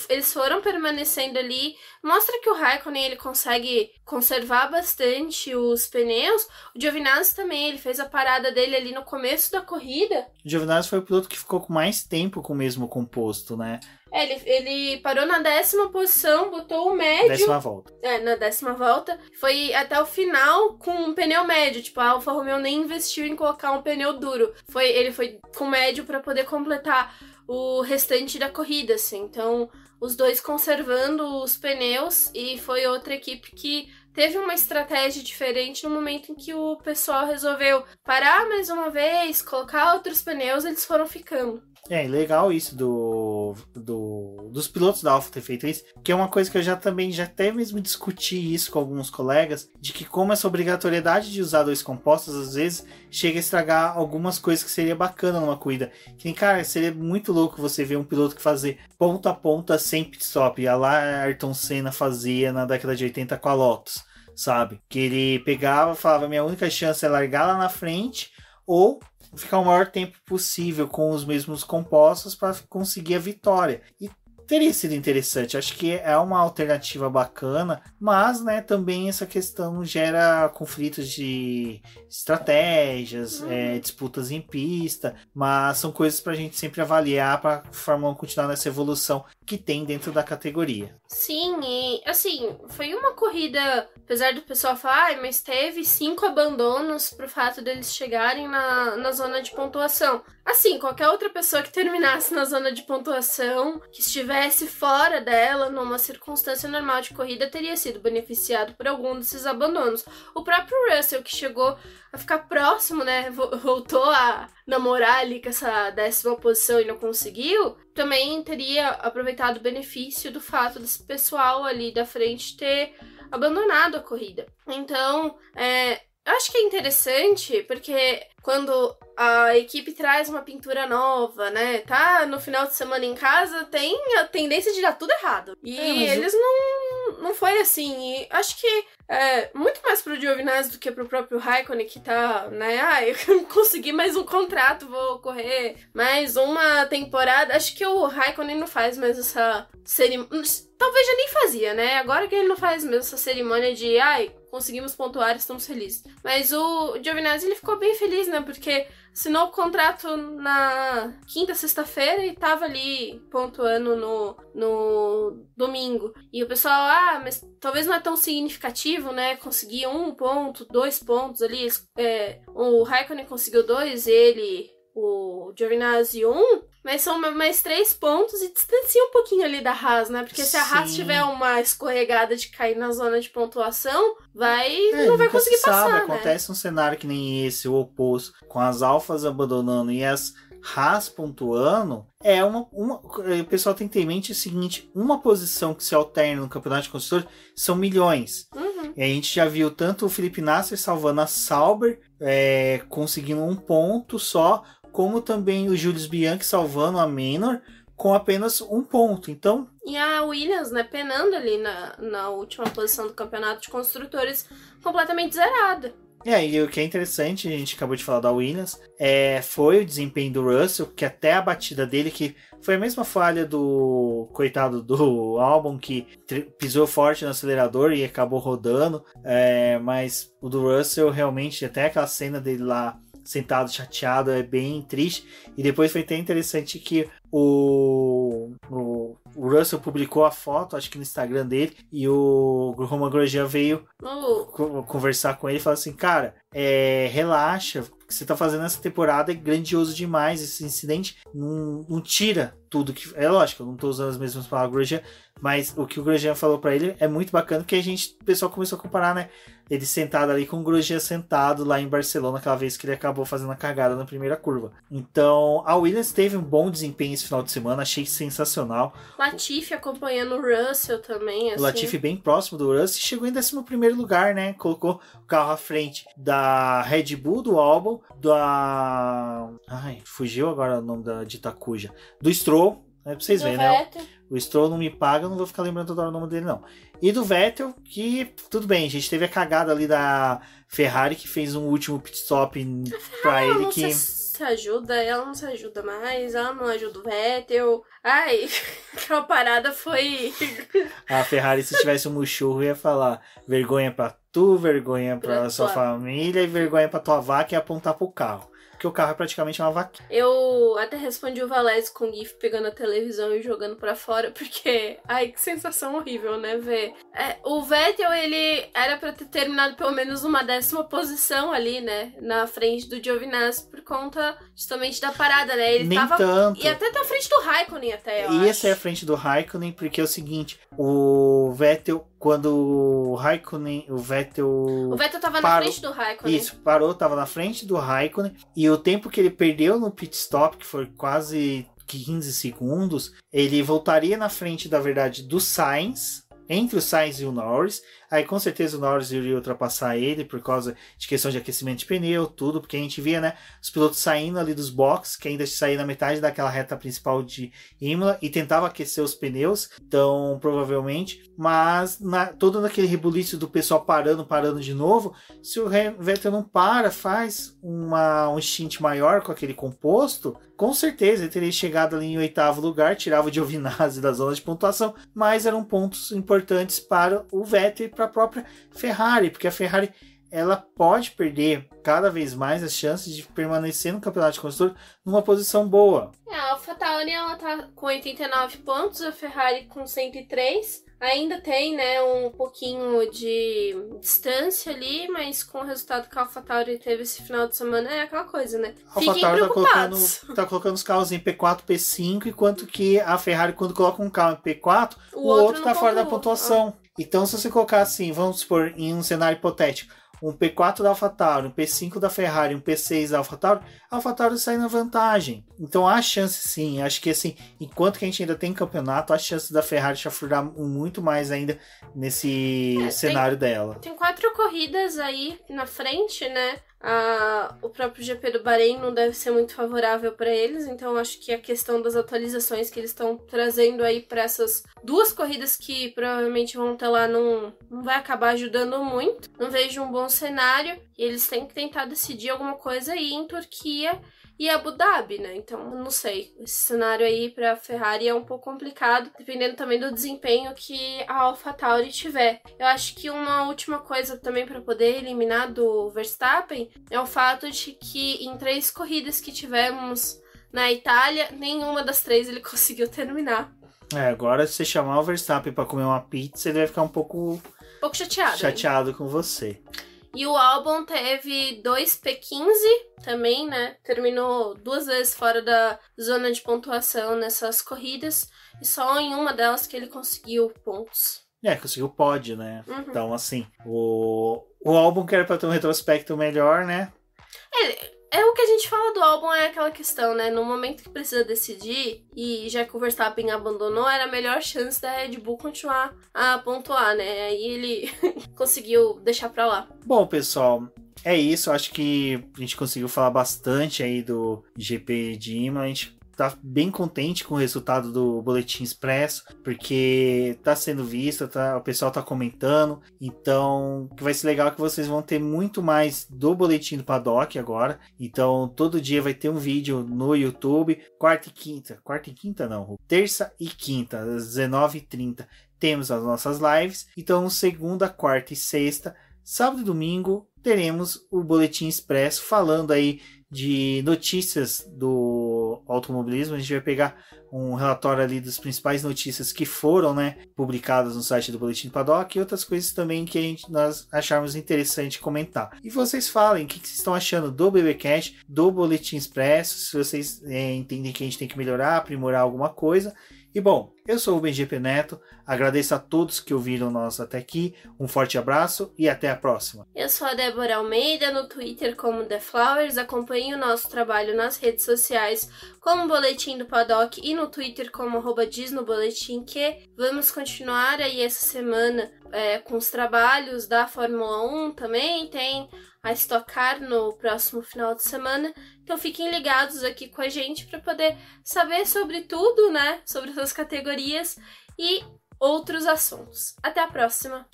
eles foram permanecendo ali. Mostra que o Raikkonen ele consegue conservar bastante os pneus. O Giovinazzi também, ele fez a parada dele ali no começo da corrida. O Giovinazzi foi o piloto que ficou com mais tempo com o mesmo composto, né? Ele parou na 10ª posição, botou o médio. 10ª volta. Na 10ª volta. Foi até o final com um pneu médio. Tipo, a Alfa Romeo nem investiu em colocar um pneu duro. Ele foi com médio para poder completar o restante da corrida, assim. Então, os dois conservando os pneus, e foi outra equipe que teve uma estratégia diferente no momento em que o pessoal resolveu parar mais uma vez, colocar outros pneus, eles foram ficando. Legal isso dos pilotos da Alfa ter feito isso, que é uma coisa que eu já até mesmo discuti isso com alguns colegas, de que como essa obrigatoriedade de usar 2 compostos, às vezes chega a estragar algumas coisas que seria bacana numa corrida. Que, cara, seria muito louco você ver um piloto que fazer ponta a ponta sem pit stop, a lá Ayrton Senna fazia na década de 80 com a Lotus, sabe? Que ele pegava e falava, minha única chance é largar lá na frente, ou ficar o maior tempo possível com os mesmos compostos para conseguir a vitória. E teria sido interessante, acho que é uma alternativa bacana, mas, né, também essa questão gera conflitos de estratégias, disputas em pista, mas são coisas para a gente sempre avaliar para a Fórmula 1 continuar nessa evolução que tem dentro da categoria. Sim, e assim, foi uma corrida, apesar do pessoal falar, mas teve 5 abandonos pro fato deles chegarem na zona de pontuação. Assim, qualquer outra pessoa que terminasse na zona de pontuação, que estivesse fora dela, numa circunstância normal de corrida, teria sido beneficiado por algum desses abandonos. O próprio Russell, que chegou a ficar próximo, né, voltou a namorar ali com essa 10ª posição e não conseguiu, também teria aproveitado o benefício do fato desse pessoal ali da frente ter abandonado a corrida. Então, eu acho que é interessante, porque quando a equipe traz uma pintura nova, né, tá no final de semana em casa, tem a tendência de dar tudo errado. E eles não foi assim. E acho que muito mais pro Giovinazzi do que pro próprio Raikkonen, que tá, né, eu consegui mais um contrato, vou correr mais uma temporada. Acho que o Raikkonen não faz mais essa cerimônia. Talvez já nem fazia, né? Agora que ele não faz mesmo essa cerimônia de conseguimos pontuar, estamos felizes. Mas o Giovinazzi, ele ficou bem feliz, né? Porque assinou o contrato na quinta, sexta-feira e tava ali pontuando no domingo. E o pessoal, mas talvez não é tão significativo, né? Conseguir 1 ponto, 2 pontos ali. O Raikkonen conseguiu 2, o Giovinazzi 1, mas são mais 3 pontos e distancia um pouquinho ali da Haas, né? Porque se a Haas tiver uma escorregada de cair na zona de pontuação, não vai conseguir passar, né? Acontece um cenário que nem esse, o oposto, com as Alfas abandonando e as Haas pontuando, o pessoal tem que ter em mente o seguinte, uma posição que se alterna no campeonato de construtores são milhões. E a gente já viu tanto o Felipe Nasser salvando a Sauber, conseguindo 1 ponto só, como também o Julius Bianchi salvando a Manor com apenas 1 ponto. Então, e a Williams, né, penando ali na última posição do campeonato de construtores, completamente zerada. E o que é interessante, a gente acabou de falar da Williams, foi o desempenho do Russell, que até a batida dele, que foi a mesma falha do coitado do Albon, que pisou forte no acelerador e acabou rodando, mas o do Russell realmente, até aquela cena dele lá sentado chateado, é bem triste. E depois foi até interessante que o Russell publicou a foto, acho que no Instagram dele, e o Romain Grosjean veio conversar com ele e falou assim, cara, relaxa, o que você tá fazendo nessa temporada é grandioso demais, esse incidente não tira tudo que... É lógico, eu não tô usando as mesmas palavras do Grosjean, mas o que o Grosjean falou pra ele é muito bacana, porque o pessoal começou a comparar, né, ele sentado ali com o Grosjean sentado lá em Barcelona, aquela vez que ele acabou fazendo a cagada na primeira curva. Então, a Williams teve um bom desempenho esse final de semana, achei sensacional. Latifi acompanhando o Russell também, assim. O Latifi bem próximo do Russell, chegou em 11º lugar, né, colocou o carro à frente da Red Bull, do Albon, fugiu agora o nome de Itacuja, do Stroll, pra vocês verem, né? O Stroll não me paga, eu não vou ficar lembrando toda hora o nome dele, não. E do Vettel, que tudo bem, a gente teve a cagada ali da Ferrari, que fez um último pit stop pra ele que... ela não se ajuda mais, ela não ajuda o Vettel. Aquela parada foi... A Ferrari, se tivesse um muxurro, ia falar vergonha pra tu, vergonha pra sua família e vergonha pra tua vaca e apontar pro carro. Porque o carro é praticamente uma vaca. Eu até respondi o Valese com o GIF pegando a televisão e jogando pra fora, porque... que sensação horrível, né, ver. O Vettel, ele era pra ter terminado pelo menos uma 10ª posição ali, né, na frente do Giovinazzi, por conta justamente da parada, né. Ele nem tava... tanto. E até tá à frente do Raikkonen até, eu Ia acho. ser à frente do Raikkonen, porque é o seguinte, o Vettel, quando o Vettel tava parou, na frente do Raikkonen. Isso, parou, tava na frente do Raikkonen, e o tempo que ele perdeu no pit stop, que foi quase 15 segundos, ele voltaria na frente, da verdade, do Sainz, entre o Sainz e o Norris. Aí com certeza o Norris iria ultrapassar ele por causa de questão de aquecimento de pneu, tudo, porque a gente via, né, os pilotos saindo ali dos boxes, que ainda saíam na metade daquela reta principal de Imola e tentava aquecer os pneus, então provavelmente, mas todo naquele rebuliço do pessoal parando de novo, se o Vettel não faz um stint maior com aquele composto, com certeza ele teria chegado ali em 8º lugar, tirava o Giovinazzi da zona de pontuação, mas eram pontos importantes para o Vettel e para a própria Ferrari, porque a Ferrari ela pode perder cada vez mais as chances de permanecer no campeonato de construtores numa posição boa. A AlphaTauri ela tá com 89 pontos, a Ferrari com 103. Ainda tem, né, um pouquinho de distância ali, mas com o resultado que a AlphaTauri teve esse final de semana é aquela coisa, né? A AlphaTauri tá colocando os carros em P4, P5, enquanto que a Ferrari, quando coloca um carro em P4, o outro tá fora da pontuação. Então, se você colocar assim, vamos supor, em um cenário hipotético, um P4 da AlphaTauri, um P5 da Ferrari, um P6 da AlphaTauri, a AlphaTauri sai na vantagem. Então há chance sim, acho que assim, enquanto que a gente ainda tem campeonato, há chance da Ferrari chafurdar muito mais ainda nesse cenário dela. Tem 4 corridas aí na frente, né? O próprio GP do Bahrein não deve ser muito favorável para eles, então acho que a questão das atualizações que eles estão trazendo aí para essas 2 corridas que provavelmente vão ter lá não vai acabar ajudando muito. Não vejo um bom cenário e eles têm que tentar decidir alguma coisa aí em Turquia. e Abu Dhabi, né? Então, não sei. Esse cenário aí pra Ferrari é um pouco complicado, dependendo também do desempenho que a AlphaTauri tiver. Eu acho que uma última coisa também para poder eliminar do Verstappen é o fato de que em 3 corridas que tivemos na Itália, nenhuma das 3 ele conseguiu terminar. Agora se você chamar o Verstappen para comer uma pizza, ele vai ficar um pouco chateado com você. E o Albon teve 2 P15 também, né? Terminou 2 vezes fora da zona de pontuação nessas corridas. E só em uma delas que ele conseguiu pontos. Conseguiu pódio, né? Então, assim, o Albon que era pra ter um retrospecto melhor, né? É o que a gente fala do Albon, é aquela questão, né? No momento que precisa decidir, e já que o Verstappen abandonou, era a melhor chance da Red Bull continuar a pontuar, né? Aí ele conseguiu deixar pra lá. Bom, pessoal, é isso. Acho que a gente conseguiu falar bastante aí do GP de Imola. A gente tá bem contente com o resultado do Boletim Expresso, porque tá sendo visto, o pessoal tá comentando, então vai ser legal que vocês vão ter muito mais do Boletim do Paddock agora. Então todo dia vai ter um vídeo no YouTube, terça e quinta, às 19h30 temos as nossas lives, então segunda, quarta e sexta, sábado e domingo teremos o Boletim Expresso falando aí de notícias do automobilismo. A gente vai pegar um relatório ali das principais notícias que foram, né, publicadas no site do Boletim do Paddock e outras coisas também que nós acharmos interessante comentar. E vocês falem o que vocês estão achando do BBcast, do Boletim Expresso, se vocês entendem que a gente tem que melhorar, aprimorar alguma coisa. E bom, eu sou o BGP Neto, agradeço a todos que ouviram nós até aqui, um forte abraço e até a próxima. Eu sou a Débora Almeida, no Twitter como The Flowers, acompanhe o nosso trabalho nas redes sociais como Boletim do Paddock e no Twitter como @DizNoBoletim, que vamos continuar aí essa semana com os trabalhos da Fórmula 1 também, tem a Stock Car no próximo final de semana. Então fiquem ligados aqui com a gente para poder saber sobre tudo, né? Sobre essas categorias e outros assuntos. Até a próxima!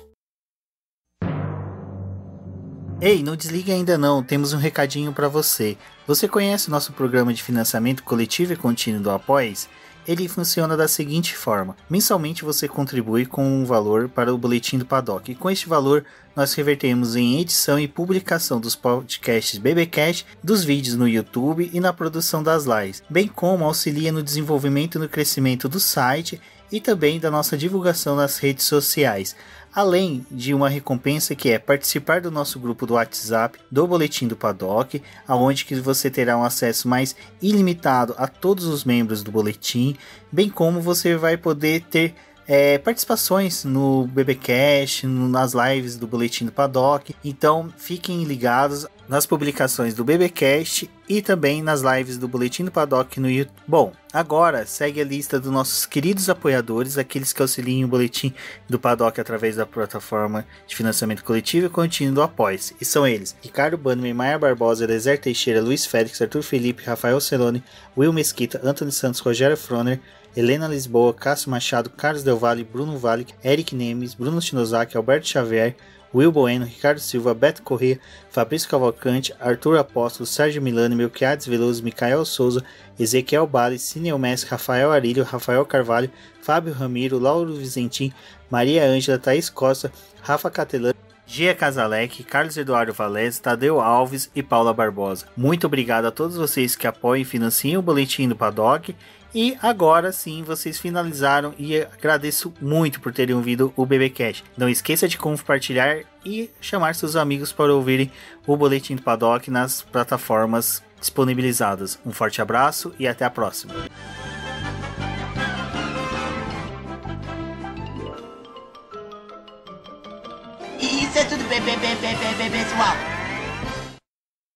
Ei, não desligue ainda não, temos um recadinho para você. Você conhece o nosso programa de financiamento coletivo e contínuo do Apoies? Ele funciona da seguinte forma: mensalmente você contribui com um valor para o Boletim do Paddock, e com este valor nós revertemos em edição e publicação dos podcasts BBcast, dos vídeos no YouTube e na produção das lives, bem como auxilia no desenvolvimento e no crescimento do site e também da nossa divulgação nas redes sociais. Além de uma recompensa que é participar do nosso grupo do WhatsApp do Boletim do Paddock, onde que você terá um acesso mais ilimitado a todos os membros do Boletim, bem como você vai poder ter participações no BBcast, nas lives do Boletim do Paddock. Então fiquem ligados nas publicações do BBcast e também nas lives do Boletim do Paddock no YouTube. Bom, agora segue a lista dos nossos queridos apoiadores, aqueles que auxiliam o Boletim do Paddock através da plataforma de financiamento coletivo e contínuo do Apoia-se. E são eles: Ricardo Bannerman, Maia Barbosa, Elezer Teixeira, Luiz Félix, Arthur Felipe, Rafael Celone, Will Mesquita, Antônio Santos, Rogério Froner, Helena Lisboa, Cássio Machado, Carlos Del Valle, Bruno Vale, Eric Nemes, Bruno Shinozaki, Alberto Xavier, Will Bueno, Ricardo Silva, Beto Corrêa, Fabrício Cavalcante, Arthur Apóstolo, Sérgio Milano, Melquiades Veloso, Micael Souza, Ezequiel Bale, Cineu Messi, Rafael Arilho, Rafael Carvalho, Fábio Ramiro, Lauro Vizentim, Maria Ângela, Thaís Costa, Rafa Catelã, Gia Casalec, Carlos Eduardo Valese, Tadeu Alves e Paula Barbosa. Muito obrigado a todos vocês que apoiam e financiam o Boletim do Paddock. E agora sim, vocês finalizaram e agradeço muito por terem ouvido o BBcast. Não esqueça de compartilhar e chamar seus amigos para ouvirem o Boletim do Paddock nas plataformas disponibilizadas. Um forte abraço e até a próxima. Isso é tudo, pessoal.